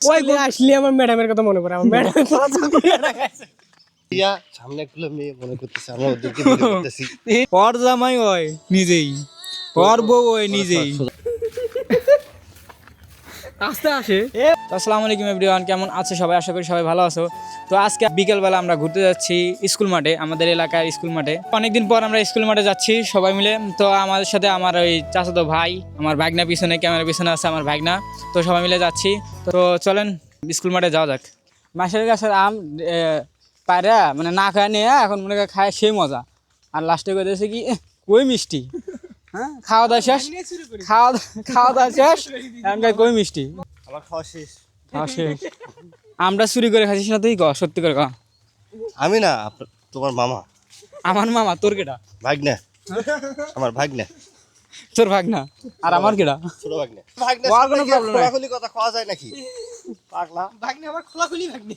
ওই আসলে আমার ম্যাডামের কথা মনে পড়ে, আমার ম্যাডাম সামনে একগুলো মেয়ে মনে করতেছে আমরা ওদেরকে বিয়ে করতেছি। ওর জামাই হয় নিজেই, ওর বউ হয় নিজেই। আস্তে আসে। আসসালামু আলাইকুম এভরিওয়ান, কেমন আছো সবাই? আশা করি সবাই ভালো আছো। তো আজকে বিকেলবেলা আমরা ঘুরতে যাচ্ছি স্কুল মাঠে, আমাদের এলাকার স্কুল মাঠে। অনেকদিন পর আমরা স্কুল মাঠে যাচ্ছি সবাই মিলে। তো আমাদের সাথে আমার ওই চাচাতো ভাই, আমার ভাগনা পিছনে, ক্যামেরার পিছনে আছে আমার ভাগনা। তো সবাই মিলে যাচ্ছি। তো চলেন স্কুল মাঠে যাওয়া যাক। মাসের গাছের আম পায়রা মানে না খায় নিয়ে এখন মনে করে খায় সেই মজা। আর লাস্টে করে দিয়েছে কি কই মিষ্টি। হ্যাঁ, খাওয়া দাওয়া শেষ, খাওয়া দাওয়া শেষ, এখনকার কই মিষ্টি। আমার খাওয়া শেষ। আমরা চুরি করে খাচ্ছিস না তুই? ক সত্যি করে ক। আমি না, তোমার মামা। আমার মামা, তোর কেটা? ভাগনা, আমার ভাগনা। তোর ভাগনা আর আমার কেটা? ছোট ভাগনা। ওর কোনো প্রবলেম নাই। খোলাখুলি কথা খাওয়া যায় নাকি? পাগলা ভাগ্নে আমার খোলাখুলি ভাগ্নে।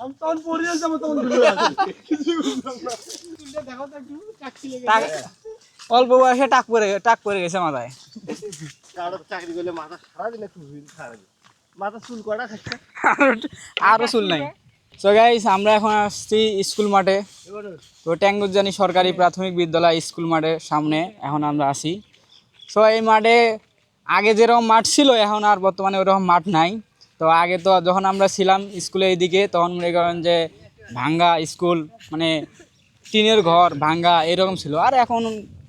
আমি তখন পড়ে যাবো, তখন দেখো তো একটু চাকরি লেগে অল্প বয়সে টাক পরে গেছে মাথায়। কারো চাকরি করলে মাথা সারাদিন একটু খারাপ, মাথা চুল করা খাচ্ছে। আরো চুল নাই। সো গাইস, আমরা এখন আসছি স্কুল মাঠে। তো ট্যাঙ্গুজানি সরকারি প্রাথমিক বিদ্যালয় স্কুল মাঠের সামনে এখন আমরা আসি। সো এই মাঠে আগে যেরকম মাঠ ছিল এখন আর বর্তমানে ওরকম মাঠ নাই। তো আগে তো যখন আমরা ছিলাম স্কুলে এইদিকে, তখন মনে করেন যে ভাঙ্গা স্কুল, মানে টিনের ঘর ভাঙ্গা এরকম ছিল। আর এখন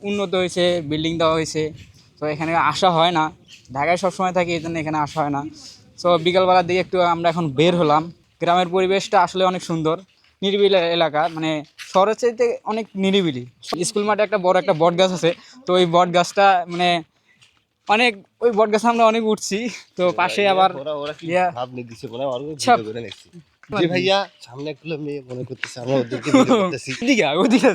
উন্নত হয়েছে, বিল্ডিং দেওয়া হয়েছে। তো এখানে আসা হয় না, ঢাকায় সবসময় থাকি, এই জন্য এখানে আসা হয় না। সো বিকালবেলার দিকে একটু আমরা এখন বের হলাম। গ্রামের পরিবেশটা আসলে অনেক সুন্দর, নিরিবিলি এলাকা, মানে শহরের চাইতে অনেক নিরিবিলি। স্কুল মাঠে একটা বড় একটা বট গাছ আছে। তো ওই বট গাছটা মানে অনেক, ওই বট গাছে আমরা অনেক উঠছি। তো পাশে আবার ওরা কি ইয়া ভাব নিয়ে দিছে মনে হয়, আর ছাপ। ভিডিও করে নিচ্ছি। জি ভাইয়া, সামনে একগুলো মেয়ে মনে করতেছে আমরা ওদেরকে বিয়ে করতেছি। ওদিকে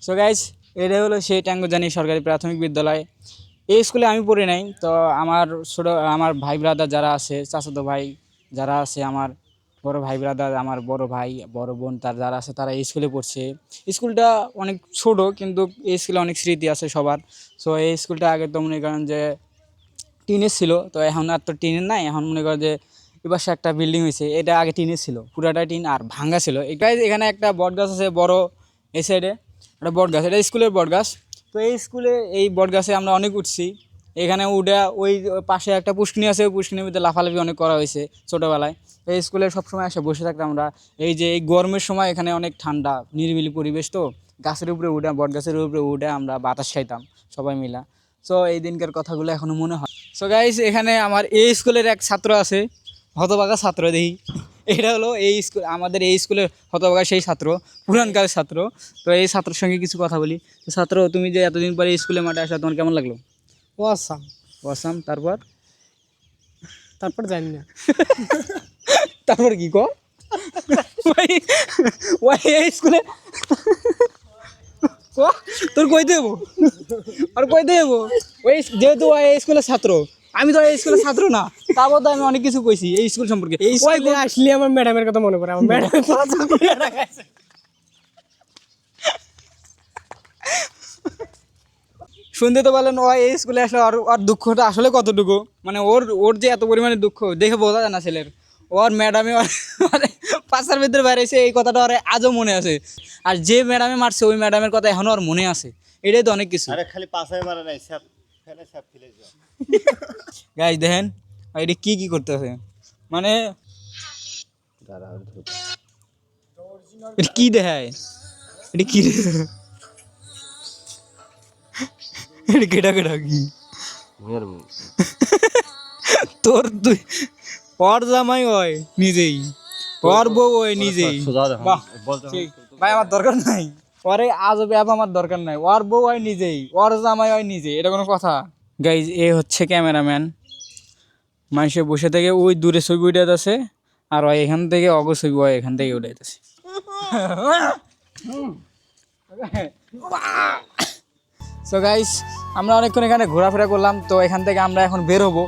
সো গাইজ, এটা হলো সেই ট্যাঙ্গুজানি সরকারি প্রাথমিক বিদ্যালয়। এই স্কুলে আমি পড়ি নাই। তো আমার ভাই ব্রাদার যারা আছে, চাচাতো ভাই যারা আছে, আমার বড় ভাই ব্রাদার, আমার বড় ভাই বড় বোন তার যারা আছে, তারা এই স্কুলে পড়ছে। স্কুলটা অনেক ছোট, কিন্তু এই স্কুলে অনেক স্মৃতি আছে সবার। সো এই স্কুলটা আগে তো মনে করেন যে টিনের ছিল, তো এখন আর তো টিনের নাই। এখন মনে করেন যে এবার একটা বিল্ডিং হয়েছে, এটা আগে টিনের ছিল, পুরাটা টিন আর ভাঙ্গা ছিল। এখানে একটা বট গাছ আছে বড়, এই সাইডে একটা বট গাছ, এটা স্কুলের বট গাছ। তো এই স্কুলে এই বট গাছে আমরা অনেক উঠছি। এখানে উঠে ওই পাশে একটা পুষ্কিনি আছে, ওই পুষ্কিনির মধ্যে লাফালাফি অনেক করা হয়েছে ছোটোবেলায়। এই স্কুলে সবসময় এসে বসে থাকতাম আমরা। এই যে এই গরমের সময় এখানে অনেক ঠান্ডা নিরিবিলি পরিবেশ, তো গাছের উপরে উঠে, বট গাছের উপরে উঠে আমরা বাতাস খাইতাম সবাই মিলা। সো এই দিনকার কথাগুলো এখনো মনে হয়। সো গাইস, এখানে আমার এই স্কুলের এক ছাত্র আছে, হতভাগা ছাত্র দেখি। এটা হলো এই স্কুল, আমাদের এই স্কুলের হতভাগা সেই ছাত্র, পুরানকালের ছাত্র। তো এই ছাত্রের সঙ্গে কিছু কথা বলি। তো ছাত্র, তুমি যে এতদিন পরে স্কুলের মাঠে আসা, তোমার কেমন লাগলো? অসাম। অসাম। তারপর তারপর জানি না। তারপর কি কো ওই এই স্কুলে তোর কই দেবো, আর কই দেবো? ওই যেহেতু এই স্কুলের ছাত্র, আমি তো এই স্কুলের ছাত্র না, তারপর তো আমি অনেক কিছু কইছি এই স্কুল সম্পর্কে। এই স্কুলে আসলে আমার ম্যাডামের কথা মনে পড়ে, আমার ম্যাডাম শুনতে তো বলেন, ও এই স্কুলে আসলে ওর দুঃখটা আসলে কতটুকু, মানে ওর যে এত পরিমাণে দুঃখ দেখে বোঝা যায় না ছেলের। ওর ম্যাডামে পাশার ভিতরে বেড়েছে, এই কথাটা ওর আজও মনে আছে। আর যে ম্যাডামে মারছে ওই ম্যাডামের কথা এখনো ওর মনে আছে। এটাই তো অনেক কিছু। আরে খালি পাছায় মারা নাই, স্যাপ ফেলে স্যাপ ফেলে যাও। গাইজ দেখেন এটা কি করতেছে, মানে এটা কি দেখায়, এটা কি এটা কেটা কেটা কি তোর তুই ওর জামাই হয় নিজেই, ওর বউ হয় নিজেই। বাহ, ঠিক। ভাই আমার দরকার নাই, ওরে আজবে আমার দরকার নাই। ওর বউ হয় নিজেই, ওর জামাই হয় নিজেই, এটা কোনো কথা? গাইজ, এ হচ্ছে ক্যামেরাম্যান। মানুষে বসে থেকে ওই দূরে ছবি উঠাইতেছে, আর ওই এখান থেকে অগ ছবি হয় এখান থেকে উঠাইতেছে। সো গাইস আমরা অনেকক্ষণ এখানে ঘোরাফেরা করলাম, তো এখান থেকে আমরা এখন বের হবো।